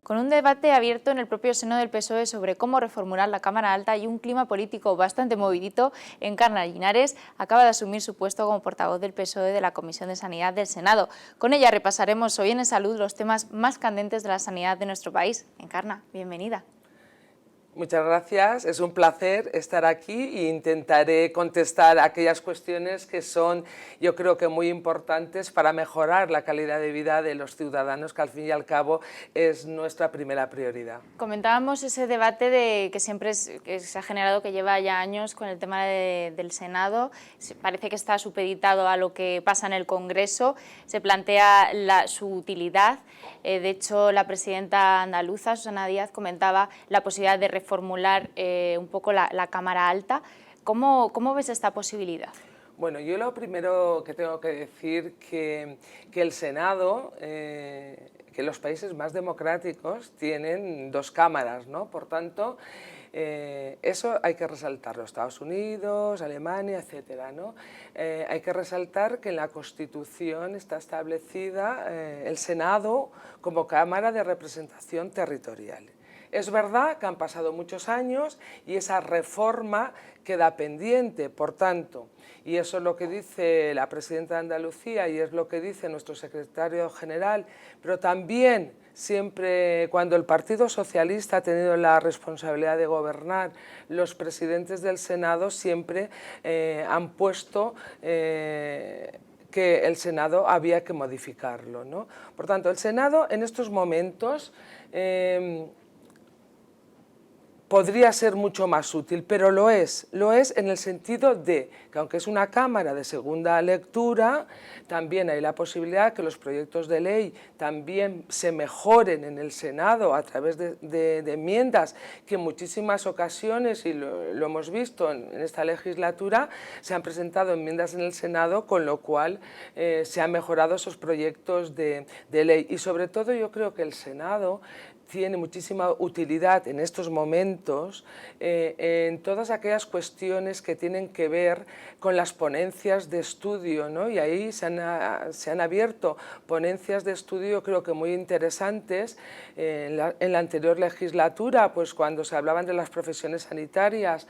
Con un debate abierto en el propio seno del PSOE sobre cómo reformular la Cámara Alta y un clima político bastante movidito, Encarna Llinares acaba de asumir su puesto como portavoz del PSOE de la Comisión de Sanidad del Senado. Con ella repasaremos hoy en Salud los temas más candentes de la sanidad de nuestro país. Encarna, bienvenida. Muchas gracias, es un placer estar aquí e intentaré contestar aquellas cuestiones que son, yo creo que muy importantes para mejorar la calidad de vida de los ciudadanos, que al fin y al cabo es nuestra primera prioridad. Comentábamos ese debate que siempre se ha generado, que lleva ya años con el tema del Senado. Parece que está supeditado a lo que pasa en el Congreso, se plantea su utilidad. De hecho, la presidenta andaluza, Susana Díaz, comentaba la posibilidad de reformular un poco la Cámara Alta. ¿Cómo ves esta posibilidad? Bueno, yo lo primero que tengo que decir que el Senado, que los países más democráticos tienen dos cámaras, ¿no? Por tanto, eso hay que resaltarlo, Estados Unidos, Alemania, etcétera, ¿no? Hay que resaltar que en la Constitución está establecida el Senado como Cámara de Representación Territorial. Es verdad que han pasado muchos años y esa reforma queda pendiente, por tanto, y eso es lo que dice la presidenta de Andalucía y es lo que dice nuestro secretario general, pero también siempre cuando el Partido Socialista ha tenido la responsabilidad de gobernar, los presidentes del Senado siempre han puesto que el Senado había que modificarlo, ¿no? Por tanto, el Senado en estos momentos podría ser mucho más útil, pero lo es en el sentido de que aunque es una Cámara de segunda lectura, también hay la posibilidad que los proyectos de ley también se mejoren en el Senado a través de enmiendas que en muchísimas ocasiones, y lo hemos visto en esta legislatura, se han presentado enmiendas en el Senado, con lo cual se han mejorado esos proyectos de ley. Y sobre todo yo creo que el Senado tiene muchísima utilidad en estos momentos en todas aquellas cuestiones que tienen que ver con las ponencias de estudio, ¿no? Y ahí se han abierto ponencias de estudio creo que muy interesantes. En la anterior legislatura, pues cuando se hablaban de las profesiones sanitarias,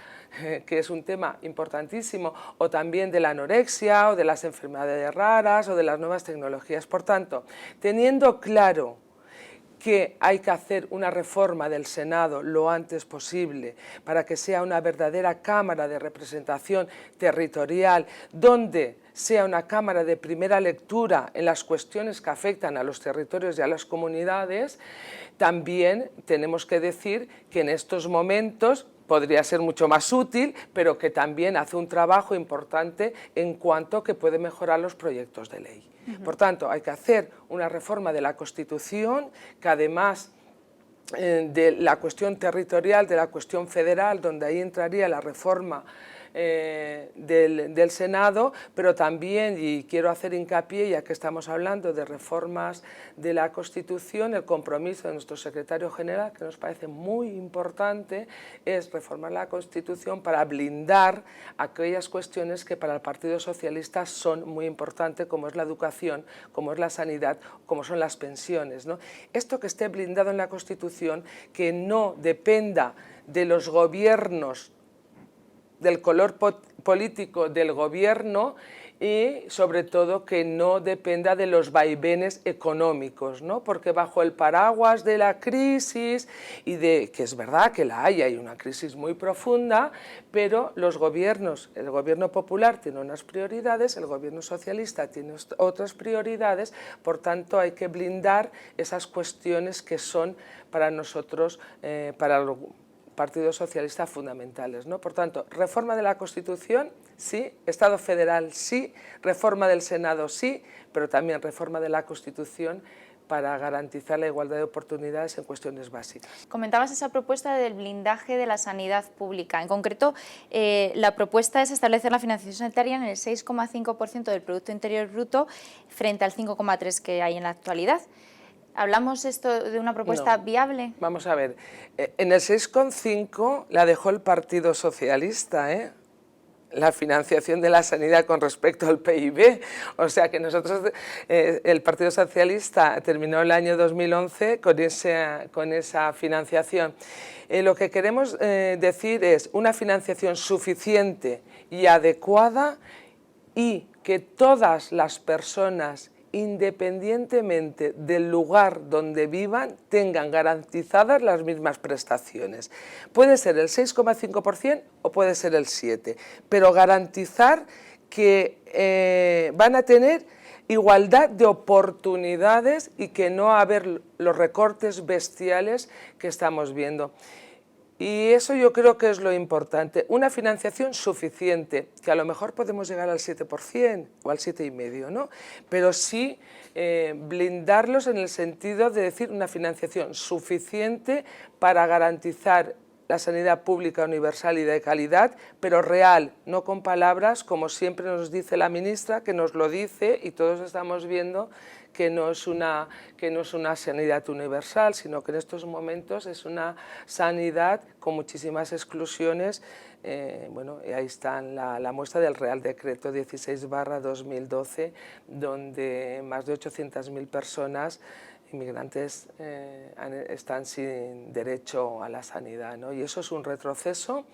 que es un tema importantísimo, o también de la anorexia o de las enfermedades raras o de las nuevas tecnologías. Por tanto, teniendo claro que hay que hacer una reforma del Senado lo antes posible para que sea una verdadera Cámara de Representación Territorial, donde sea una Cámara de primera lectura en las cuestiones que afectan a los territorios y a las comunidades. También tenemos que decir que en estos momentos podría ser mucho más útil, pero que también hace un trabajo importante en cuanto que puede mejorar los proyectos de ley. Por tanto, hay que hacer una reforma de la Constitución que además de la cuestión territorial, de la cuestión federal, donde ahí entraría la reforma del Senado, pero también, y quiero hacer hincapié, ya que estamos hablando de reformas de la Constitución, el compromiso de nuestro secretario general, que nos parece muy importante, es reformar la Constitución para blindar aquellas cuestiones que para el Partido Socialista son muy importantes, como es la educación, como es la sanidad, como son las pensiones, ¿no? Esto que esté blindado en la Constitución, que no dependa de los gobiernos, del color político del gobierno, y sobre todo que no dependa de los vaivenes económicos, ¿no? Porque bajo el paraguas de la crisis, y de que es verdad que hay una crisis muy profunda, pero los gobiernos, el gobierno popular tiene unas prioridades, el gobierno socialista tiene otras prioridades, por tanto hay que blindar esas cuestiones que son para nosotros, para el Partido Socialista, fundamentales, ¿no? Por tanto, reforma de la Constitución, sí, Estado federal, sí, reforma del Senado, sí, pero también reforma de la Constitución para garantizar la igualdad de oportunidades en cuestiones básicas. Comentabas esa propuesta del blindaje de la sanidad pública. En concreto, la propuesta es establecer la financiación sanitaria en el 6,5% del Producto Interior Bruto frente al 5,3% que hay en la actualidad. ¿Hablamos esto de una propuesta viable? Vamos a ver, en el 6,5 la dejó el Partido Socialista, la financiación de la sanidad con respecto al PIB. O sea que nosotros, el Partido Socialista terminó el año 2011 con esa financiación. Lo que queremos decir es una financiación suficiente y adecuada, y que todas las personas, independientemente del lugar donde vivan, tengan garantizadas las mismas prestaciones. Puede ser el 6,5% o puede ser el 7%, pero garantizar que van a tener igualdad de oportunidades y que no va a haber los recortes bestiales que estamos viendo. Y eso yo creo que es lo importante, una financiación suficiente, que a lo mejor podemos llegar al 7% o al 7,5%, ¿no? Pero sí blindarlos en el sentido de decir una financiación suficiente para garantizar la sanidad pública universal y de calidad, pero real, no con palabras, como siempre nos dice la ministra, que nos lo dice y todos estamos viendo que no es una sanidad universal, sino que en estos momentos es una sanidad con muchísimas exclusiones. Bueno, y ahí está la muestra del Real Decreto 16/2012, donde más de 800.000 personas inmigrantes están sin derecho a la sanidad, ¿no? Y eso es un retroceso,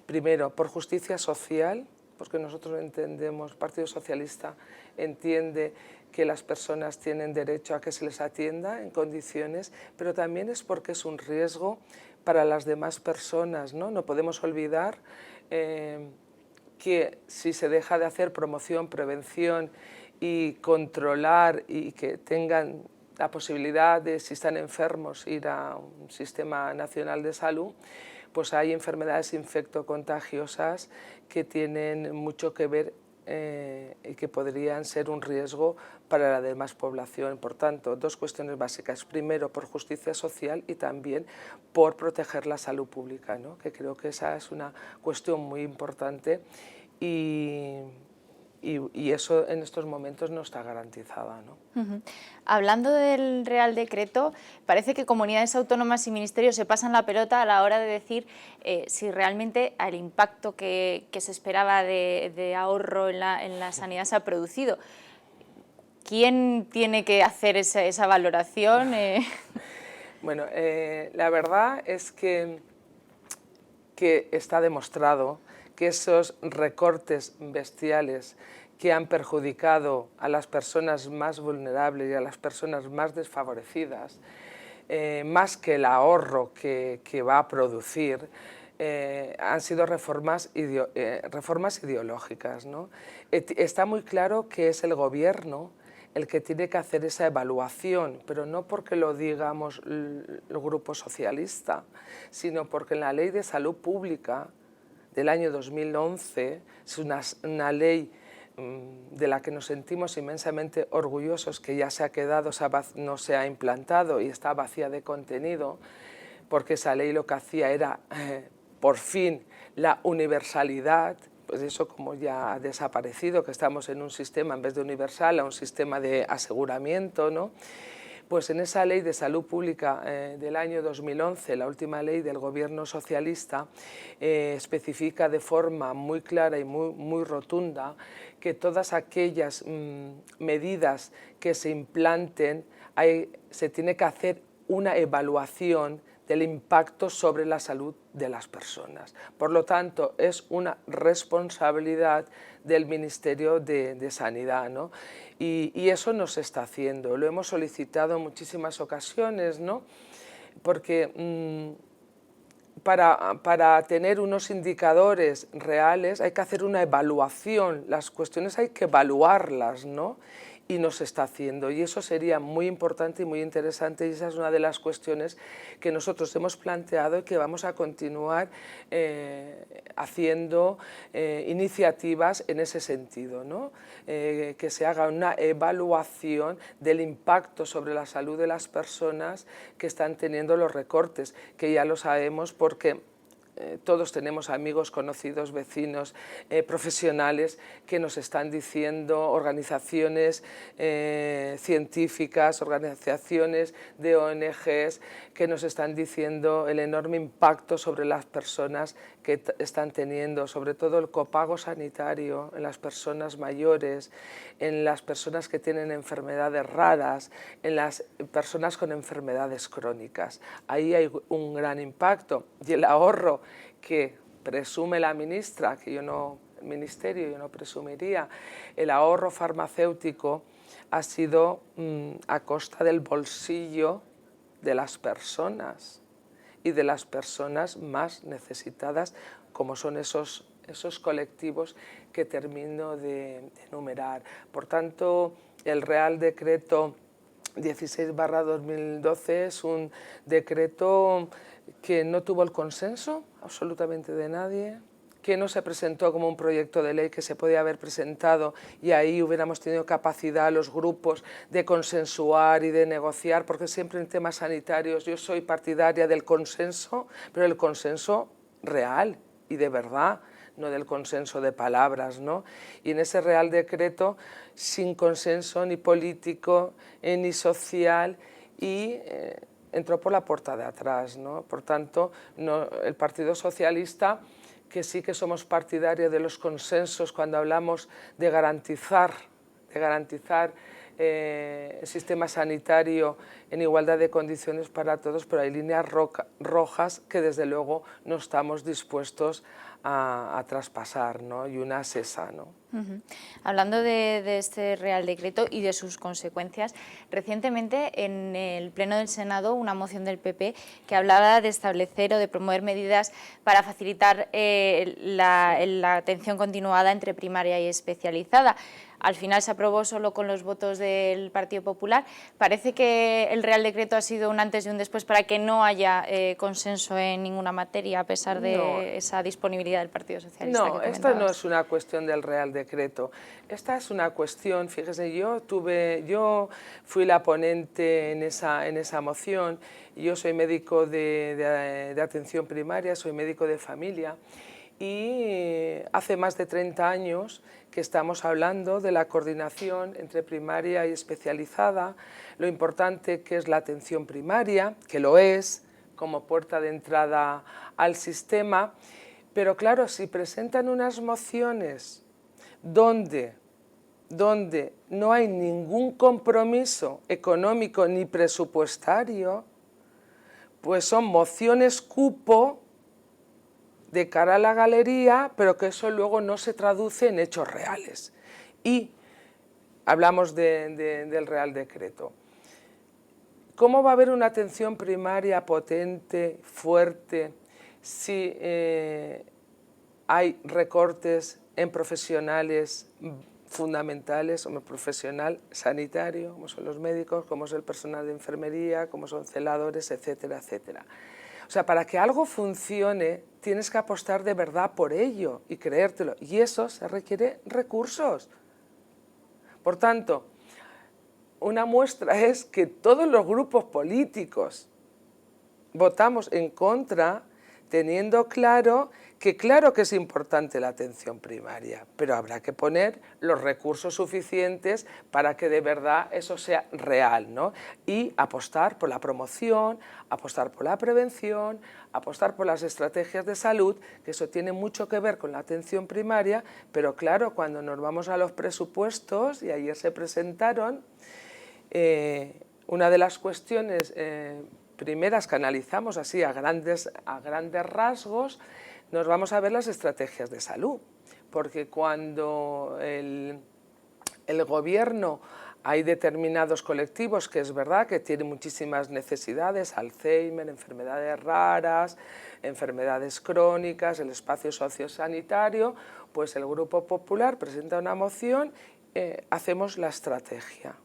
primero, por justicia social, porque nosotros entendemos, el Partido Socialista entiende que las personas tienen derecho a que se les atienda en condiciones, pero también es porque es un riesgo para las demás personas, ¿no? No podemos olvidar que si se deja de hacer promoción, prevención y controlar y que tengan la posibilidad de, si están enfermos, ir a un sistema nacional de salud, pues hay enfermedades infectocontagiosas que tienen mucho que ver y que podrían ser un riesgo para la demás población. Por tanto, dos cuestiones básicas. Primero, por justicia social y también por proteger la salud pública, ¿no? Que creo que esa es una cuestión muy importante y eso en estos momentos no está garantizada, ¿no? Hablando del Real Decreto, parece que comunidades autónomas y ministerios se pasan la pelota a la hora de decir si realmente el impacto que se esperaba de ahorro en la sanidad se ha producido. ¿Quién tiene que hacer esa valoración? Bueno, la verdad es que está demostrado que esos recortes bestiales que han perjudicado a las personas más vulnerables y a las personas más desfavorecidas, más que el ahorro que va a producir, han sido reformas ideológicas, ¿no? Está muy claro que es el gobierno el que tiene que hacer esa evaluación, pero no porque lo digamos el Grupo Socialista, sino porque en la Ley de Salud Pública del año 2011, es una ley de la que nos sentimos inmensamente orgullosos, que ya se ha quedado, no se ha implantado y está vacía de contenido, porque esa ley lo que hacía era, por fin, la universalidad. Pues eso como ya ha desaparecido, que estamos en un sistema, en vez de universal, a un sistema de aseguramiento, ¿no? Pues en esa ley de salud pública del año 2011, la última ley del gobierno socialista, especifica de forma muy clara y muy rotunda que todas aquellas medidas que se implanten, se tiene que hacer una evaluación del impacto sobre la salud de las personas. Por lo tanto, es una responsabilidad del Ministerio de Sanidad, ¿no? Y eso no se está haciendo. Lo hemos solicitado en muchísimas ocasiones, ¿no? Porque para tener unos indicadores reales hay que hacer una evaluación. Las cuestiones hay que evaluarlas, ¿no? Y no se está haciendo, y eso sería muy importante y muy interesante, y esa es una de las cuestiones que nosotros hemos planteado y que vamos a continuar haciendo iniciativas en ese sentido, ¿no? Que se haga una evaluación del impacto sobre la salud de las personas que están teniendo los recortes, que ya lo sabemos porque todos tenemos amigos, conocidos, vecinos, profesionales que nos están diciendo, organizaciones científicas, organizaciones de ONGs, que nos están diciendo el enorme impacto sobre las personas que están teniendo, sobre todo el copago sanitario en las personas mayores, en las personas que tienen enfermedades raras, en las personas con enfermedades crónicas. Ahí hay un gran impacto, y el ahorro que presume la ministra, que el Ministerio yo no presumiría, el ahorro farmacéutico ha sido a costa del bolsillo de las personas y de las personas más necesitadas, como son esos colectivos que termino de enumerar. Por tanto, el Real Decreto 16/2012 es un decreto que no tuvo el consenso absolutamente de nadie, que no se presentó como un proyecto de ley que se podía haber presentado y ahí hubiéramos tenido capacidad los grupos de consensuar y de negociar, porque siempre en temas sanitarios yo soy partidaria del consenso, pero el consenso real y de verdad, no del consenso de palabras, ¿no? Y en ese Real Decreto, sin consenso ni político ni social, y entró por la puerta de atrás, ¿no? Por tanto, el Partido Socialista, que sí que somos partidarios de los consensos cuando hablamos de garantizar el sistema sanitario en igualdad de condiciones para todos, pero hay líneas rojas que desde luego no estamos dispuestos a traspasar, ¿no? Y una es esa, ¿no? Hablando de este Real Decreto y de sus consecuencias, recientemente en el Pleno del Senado una moción del PP que hablaba de establecer o de promover medidas para facilitar la atención continuada entre primaria y especializada. Al final se aprobó solo con los votos del Partido Popular. Parece que el Real Decreto ha sido un antes y un después para que no haya consenso en ninguna materia, a pesar de esa disponibilidad del Partido Socialista que comentabas. Esta no es una cuestión del Real Decreto. Esta es una cuestión, fíjese, yo fui la ponente en esa moción. Yo soy médico de atención primaria, soy médico de familia, y hace más de 30 años que estamos hablando de la coordinación entre primaria y especializada, lo importante que es la atención primaria, que lo es como puerta de entrada al sistema, pero claro, si presentan unas mociones donde no hay ningún compromiso económico ni presupuestario, pues son mociones cupo de cara a la galería, pero que eso luego no se traduce en hechos reales. Y hablamos del Real Decreto. ¿Cómo va a haber una atención primaria potente, fuerte, si hay recortes en profesionales fundamentales, como el profesional sanitario, como son los médicos, como es el personal de enfermería, como son celadores, etcétera, etcétera? O sea, para que algo funcione tienes que apostar de verdad por ello y creértelo, y eso se requiere recursos. Por tanto, una muestra es que todos los grupos políticos votamos en contra, teniendo claro que es importante la atención primaria, pero habrá que poner los recursos suficientes para que de verdad eso sea real, ¿no? Y apostar por la promoción, apostar por la prevención, apostar por las estrategias de salud, que eso tiene mucho que ver con la atención primaria, pero claro, cuando nos vamos a los presupuestos, y ayer se presentaron, una de las cuestiones primeras que analizamos así a grandes rasgos, nos vamos a ver las estrategias de salud, porque cuando el gobierno hay determinados colectivos que es verdad que tienen muchísimas necesidades, Alzheimer, enfermedades raras, enfermedades crónicas, el espacio sociosanitario, pues el Grupo Popular presenta una moción, hacemos la estrategia,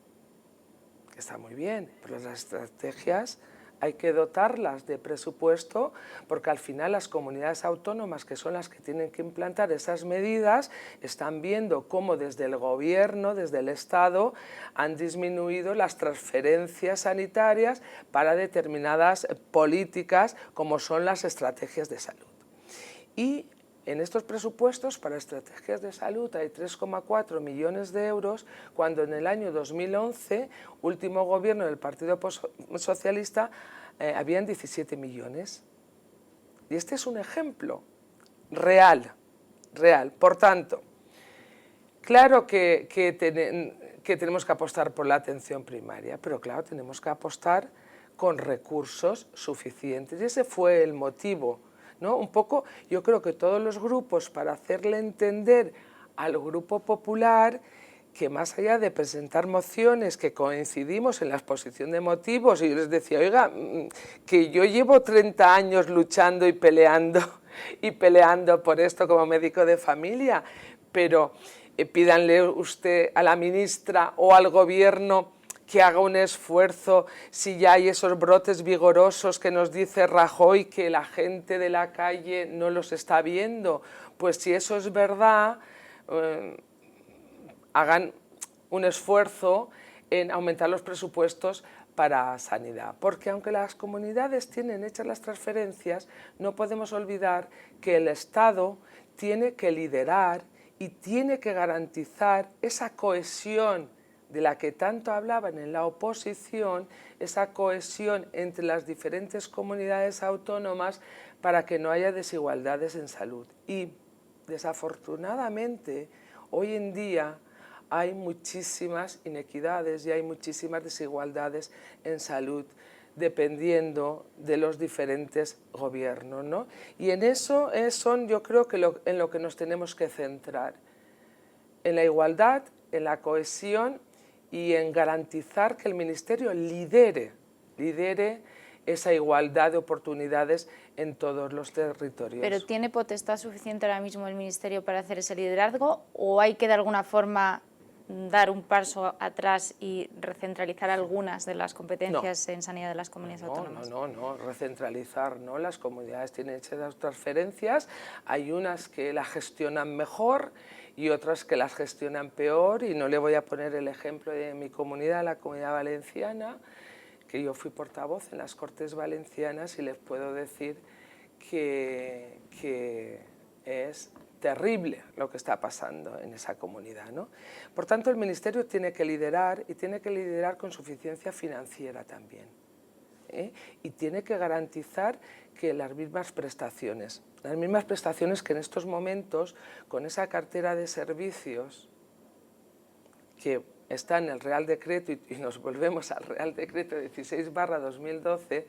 que está muy bien, pero las estrategias hay que dotarlas de presupuesto, porque al final las comunidades autónomas, que son las que tienen que implantar esas medidas, están viendo cómo desde el gobierno, desde el Estado, han disminuido las transferencias sanitarias para determinadas políticas, como son las estrategias de salud. Y en estos presupuestos para estrategias de salud hay 3,4 millones de euros, cuando en el año 2011, último gobierno del Partido Socialista, habían 17 millones. Y este es un ejemplo real. Por tanto, claro que tenemos que apostar por la atención primaria, pero claro, tenemos que apostar con recursos suficientes. Y ese fue el motivo, ¿no? Un poco, yo creo que todos los grupos, para hacerle entender al Grupo Popular que más allá de presentar mociones que coincidimos en la exposición de motivos, y yo les decía, oiga, que yo llevo 30 años luchando y peleando por esto como médico de familia, pero pídanle usted a la ministra o al gobierno que haga un esfuerzo si ya hay esos brotes vigorosos que nos dice Rajoy que la gente de la calle no los está viendo. Pues si eso es verdad, hagan un esfuerzo en aumentar los presupuestos para sanidad, porque aunque las comunidades tienen hechas las transferencias, no podemos olvidar que el Estado tiene que liderar y tiene que garantizar esa cohesión de la que tanto hablaban en la oposición, esa cohesión entre las diferentes comunidades autónomas para que no haya desigualdades en salud. Y desafortunadamente, hoy en día hay muchísimas inequidades y hay muchísimas desigualdades en salud dependiendo de los diferentes gobiernos, ¿no? Y en eso son, yo creo que en lo que nos tenemos que centrar, en la igualdad, en la cohesión y en garantizar que el Ministerio lidere esa igualdad de oportunidades en todos los territorios. ¿Pero tiene potestad suficiente ahora mismo el Ministerio para hacer ese liderazgo o hay que de alguna forma dar un paso atrás y recentralizar algunas de las competencias en sanidad de las comunidades autónomas? No, recentralizar no, las comunidades tienen hechas las transferencias, hay unas que las gestionan mejor y otras que las gestionan peor, y no le voy a poner el ejemplo de mi comunidad, la Comunidad Valenciana, que yo fui portavoz en las Cortes Valencianas y les puedo decir que es terrible lo que está pasando en esa comunidad, ¿no? Por tanto, el Ministerio tiene que liderar y tiene que liderar con suficiencia financiera también, ¿eh? Y tiene que garantizar que las mismas prestaciones que en estos momentos, con esa cartera de servicios que está en el Real Decreto, y nos volvemos al Real Decreto 16/2012,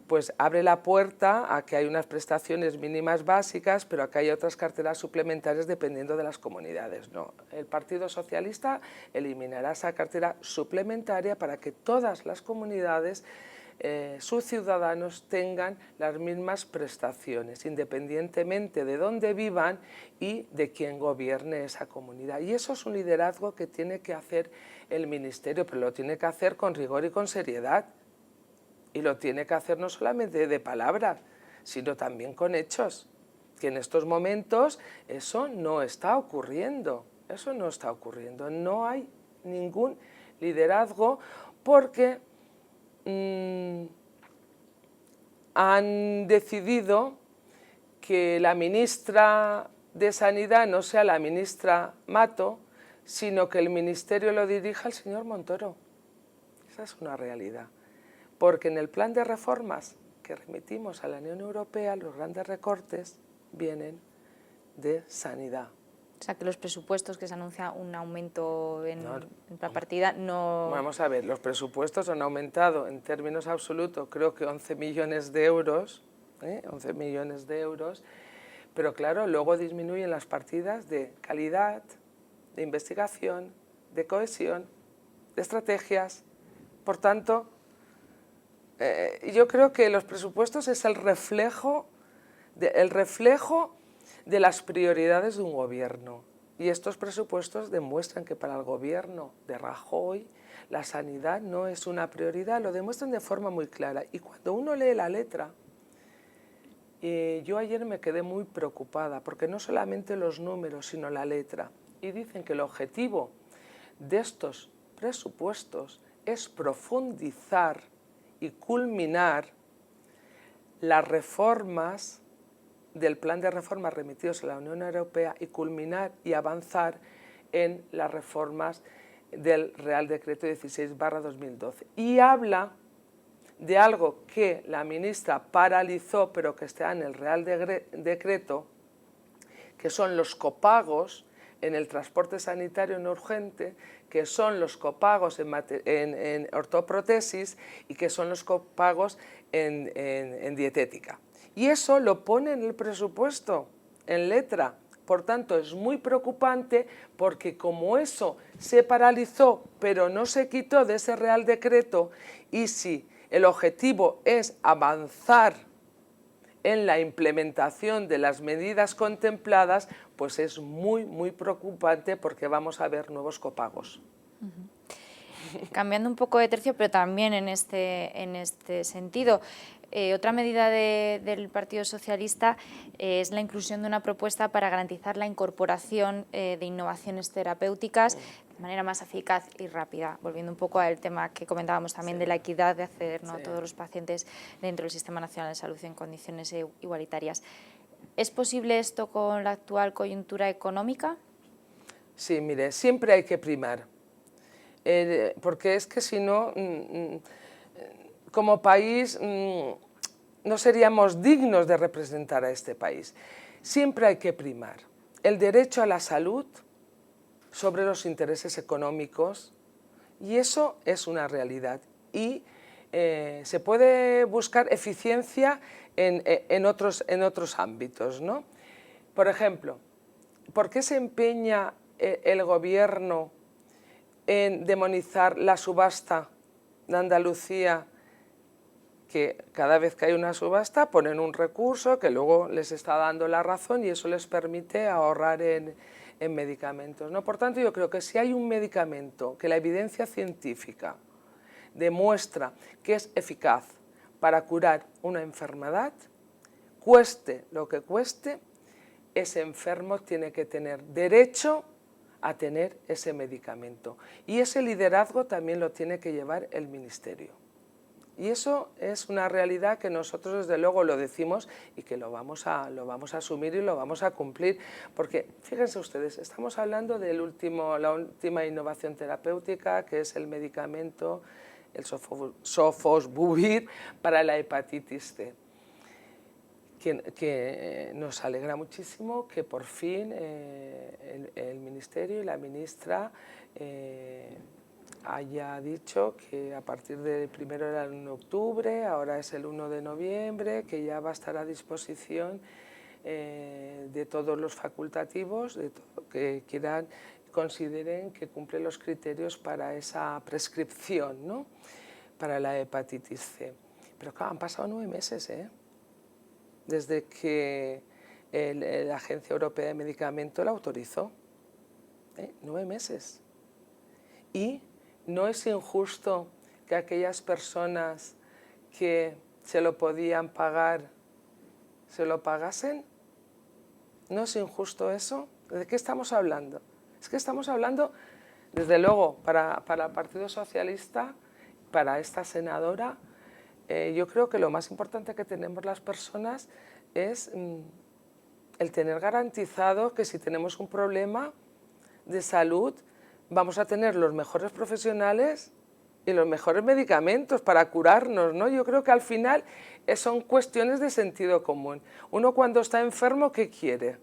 pues abre la puerta a que hay unas prestaciones mínimas básicas, pero a que hay otras carteras suplementarias dependiendo de las comunidades. No, el Partido Socialista eliminará esa cartera suplementaria para que todas las comunidades, sus ciudadanos, tengan las mismas prestaciones, independientemente de dónde vivan y de quién gobierne esa comunidad. Y eso es un liderazgo que tiene que hacer el Ministerio, pero lo tiene que hacer con rigor y con seriedad. Y lo tiene que hacer no solamente de palabras, sino también con hechos, que en estos momentos eso no está ocurriendo, no hay ningún liderazgo porque han decidido que la ministra de Sanidad no sea la ministra Mato, sino que el ministerio lo dirija el señor Montoro. Esa es una realidad. Porque en el plan de reformas que remitimos a la Unión Europea, los grandes recortes vienen de sanidad. O sea, que los presupuestos que se anuncia un aumento en la partida no... Vamos a ver, los presupuestos han aumentado en términos absolutos, creo que 11 millones de euros, 11 millones de euros, pero claro, luego disminuyen las partidas de calidad, de investigación, de cohesión, de estrategias. Por tanto, yo creo que los presupuestos es el reflejo de las prioridades de un gobierno. Y estos presupuestos demuestran que para el gobierno de Rajoy la sanidad no es una prioridad, lo demuestran de forma muy clara. Y cuando uno lee la letra, yo ayer me quedé muy preocupada, porque no solamente los números, sino la letra. Y dicen que el objetivo de estos presupuestos es profundizar y culminar las reformas del plan de reformas remitidos a la Unión Europea y culminar y avanzar en las reformas del Real Decreto 16/2012. Y habla de algo que la ministra paralizó, pero que está en el Real Decreto, que son los copagos en el transporte sanitario no urgente, que son los copagos en ortoprotesis y que son los copagos en dietética. Y eso lo pone en el presupuesto, en letra. Por tanto, es muy preocupante porque como eso se paralizó, pero no se quitó de ese Real Decreto, y si el objetivo es avanzar en la implementación de las medidas contempladas, pues es muy preocupante porque vamos a ver nuevos copagos. Cambiando un poco de tercio, pero también en este sentido, otra medida del Partido Socialista es la inclusión de una propuesta para garantizar la incorporación de innovaciones terapéuticas de manera más eficaz y rápida, volviendo un poco al tema que comentábamos también de la equidad, de acceder a todos los pacientes dentro del Sistema Nacional de Salud en condiciones igualitarias. ¿Es posible esto con la actual coyuntura económica? Sí, mire, siempre hay que primar, porque es que si no, como país no seríamos dignos de representar a este país. Siempre hay que primar el derecho a la salud sobre los intereses económicos, y eso es una realidad. Y se puede buscar eficiencia en otros ámbitos, ¿no? Por ejemplo, ¿por qué se empeña el gobierno en demonizar la subasta de Andalucía? Que cada vez que hay una subasta ponen un recurso que luego les está dando la razón y eso les permite ahorrar en medicamentos, ¿no? Por tanto, yo creo que si hay un medicamento que la evidencia científica demuestra que es eficaz para curar una enfermedad, cueste lo que cueste, ese enfermo tiene que tener derecho a tener ese medicamento. Y ese liderazgo también lo tiene que llevar el Ministerio. Y eso es una realidad que nosotros desde luego lo decimos y que lo vamos a asumir y lo vamos a cumplir, porque fíjense ustedes, estamos hablando de la última innovación terapéutica, que es el medicamento, el sofosbuvir para la hepatitis C, que nos alegra muchísimo que por fin el Ministerio y la ministra haya dicho que a partir del primero era el 1 de octubre, ahora es el 1 de noviembre, que ya va a estar a disposición de todos los facultativos, de todo, que consideren que cumplen los criterios para esa prescripción, ¿no? Para la hepatitis C. Pero claro, han pasado 9 meses, desde que la Agencia Europea de Medicamentos la autorizó. 9 meses. Y ¿no es injusto que aquellas personas que se lo podían pagar, se lo pagasen? ¿No es injusto eso? ¿De qué estamos hablando? Es que estamos hablando, desde luego, para el Partido Socialista, para esta senadora, yo creo que lo más importante que tenemos las personas es el tener garantizado que si tenemos un problema de salud, vamos a tener los mejores profesionales y los mejores medicamentos para curarnos, ¿no? Yo creo que al final son cuestiones de sentido común. Uno cuando está enfermo, ¿qué quiere?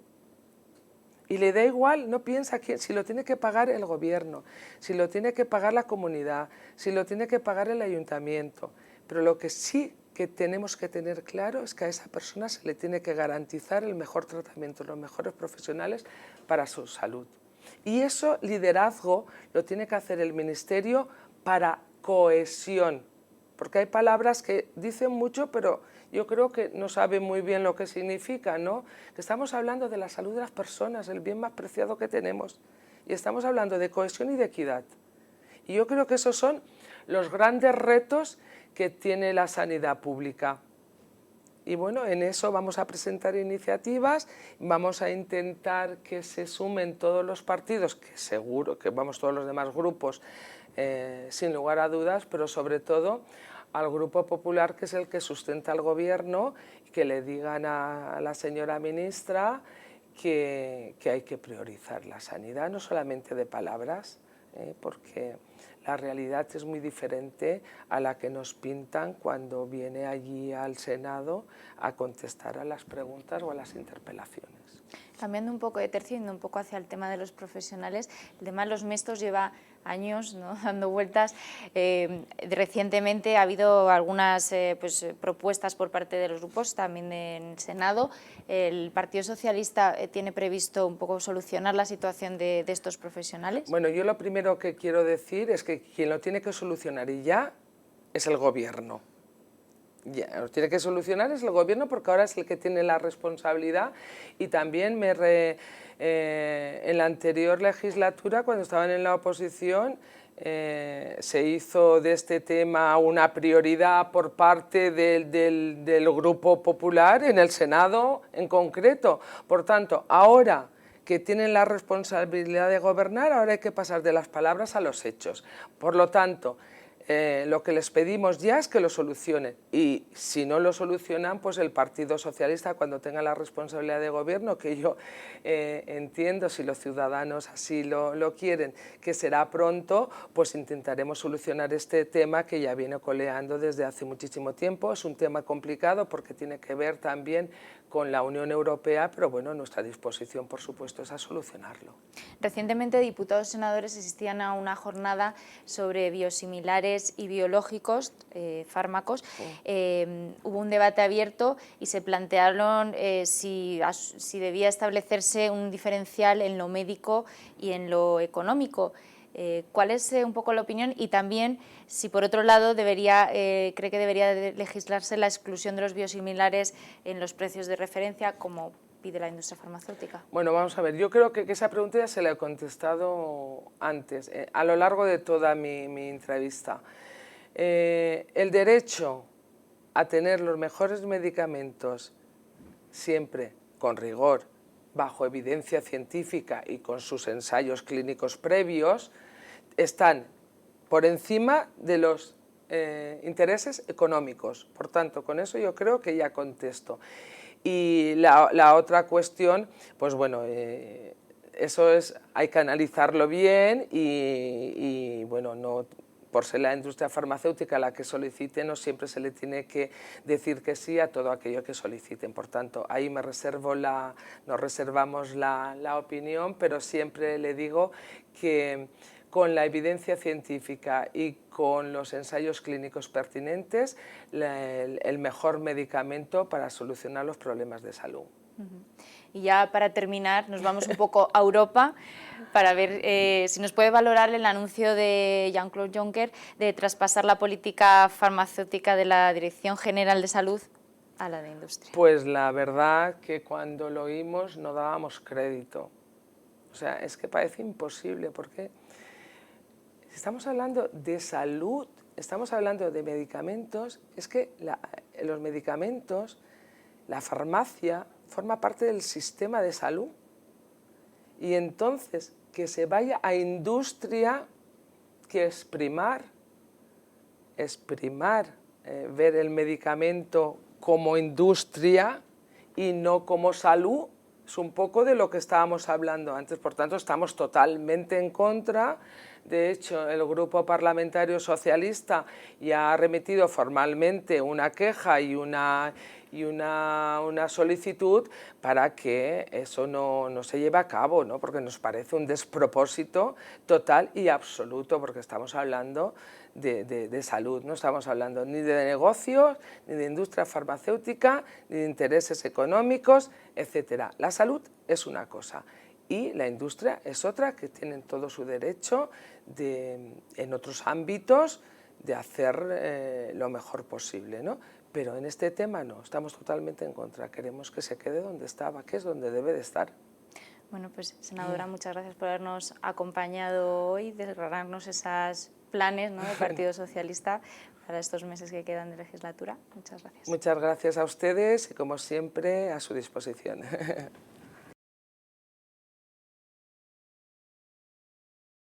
Y le da igual, no piensa si lo tiene que pagar el gobierno, si lo tiene que pagar la comunidad, si lo tiene que pagar el ayuntamiento. Pero lo que sí que tenemos que tener claro es que a esa persona se le tiene que garantizar el mejor tratamiento, los mejores profesionales para su salud. Y eso, liderazgo, lo tiene que hacer el Ministerio para cohesión, porque hay palabras que dicen mucho, pero yo creo que no saben muy bien lo que significa, ¿no? Que estamos hablando de la salud de las personas, el bien más preciado que tenemos, y estamos hablando de cohesión y de equidad. Y yo creo que esos son los grandes retos que tiene la sanidad pública. Y bueno, en eso vamos a presentar iniciativas, vamos a intentar que se sumen todos los partidos, que seguro que vamos todos los demás grupos, sin lugar a dudas, pero sobre todo al Grupo Popular, que es el que sustenta al gobierno, y que le digan a la señora ministra que hay que priorizar la sanidad, no solamente de palabras, porque la realidad es muy diferente a la que nos pintan cuando viene allí al Senado a contestar a las preguntas o a las interpelaciones. Cambiando un poco de tercio, yendo un poco hacia el tema de los profesionales, el tema de los mixtos lleva años, ¿no?, dando vueltas. Recientemente ha habido algunas propuestas por parte de los grupos, también en el Senado. ¿El Partido Socialista tiene previsto un poco solucionar la situación de estos profesionales? Bueno, yo lo primero que quiero decir es que quien lo tiene que solucionar y ya es el Gobierno. Ya, lo tiene que solucionar es el Gobierno porque ahora es el que tiene la responsabilidad y también en la anterior legislatura, cuando estaban en la oposición, se hizo de este tema una prioridad por parte del Grupo Popular en el Senado en concreto. Por tanto, ahora que tienen la responsabilidad de gobernar, ahora hay que pasar de las palabras a los hechos. Por lo tanto, lo que les pedimos ya es que lo solucionen y si no lo solucionan, pues el Partido Socialista, cuando tenga la responsabilidad de gobierno, que yo entiendo, si los ciudadanos así lo quieren, que será pronto, pues intentaremos solucionar este tema que ya viene coleando desde hace muchísimo tiempo. Es un tema complicado porque tiene que ver también con la Unión Europea, pero bueno, nuestra disposición, por supuesto, es a solucionarlo. Recientemente, diputados y senadores asistían a una jornada sobre biosimilares y biológicos, fármacos. Hubo un debate abierto y se plantearon si debía establecerse un diferencial en lo médico y en lo económico. ¿Cuál es un poco la opinión? Y también, si por otro lado cree que debería legislarse la exclusión de los biosimilares en los precios de referencia, como pide la industria farmacéutica. Bueno, vamos a ver, yo creo que esa pregunta ya se la he contestado antes, a lo largo de toda mi entrevista. El derecho a tener los mejores medicamentos, siempre con rigor, bajo evidencia científica y con sus ensayos clínicos previos, están por encima de los intereses económicos. Por tanto, con eso yo creo que ya contesto. Y la otra cuestión, pues bueno, eso hay que analizarlo bien y bueno, no por ser la industria farmacéutica la que solicite, no siempre se le tiene que decir que sí a todo aquello que soliciten. Por tanto, ahí nos reservamos la opinión, pero siempre le digo que con la evidencia científica y con los ensayos clínicos pertinentes, el mejor medicamento para solucionar los problemas de salud. Y ya para terminar, nos vamos un poco a Europa para ver si nos puede valorar el anuncio de Jean-Claude Juncker de traspasar la política farmacéutica de la Dirección General de Salud a la de Industria. Pues la verdad que cuando lo oímos no dábamos crédito. O sea, es que parece imposible porque estamos hablando de salud, estamos hablando de medicamentos, es que los medicamentos, la farmacia, forma parte del sistema de salud. Y entonces, que se vaya a industria, que exprimar, ver el medicamento como industria y no como salud, es un poco de lo que estábamos hablando antes. Por tanto, estamos totalmente en contra. De hecho, el Grupo Parlamentario Socialista ya ha remitido formalmente una queja y una solicitud para que eso no se lleve a cabo, ¿no? Porque nos parece un despropósito total y absoluto, porque estamos hablando de salud, no estamos hablando ni de negocios, ni de industria farmacéutica, ni de intereses económicos, etc. La salud es una cosa y la industria es otra, que tienen todo su derecho en otros ámbitos de hacer lo mejor posible, ¿no? Pero en este tema no, estamos totalmente en contra, queremos que se quede donde estaba, que es donde debe de estar. Bueno, pues senadora, muchas gracias por habernos acompañado hoy, desgranarnos esos planes, ¿no?, del Partido Socialista para estos meses que quedan de legislatura. Muchas gracias. Muchas gracias a ustedes y como siempre a su disposición.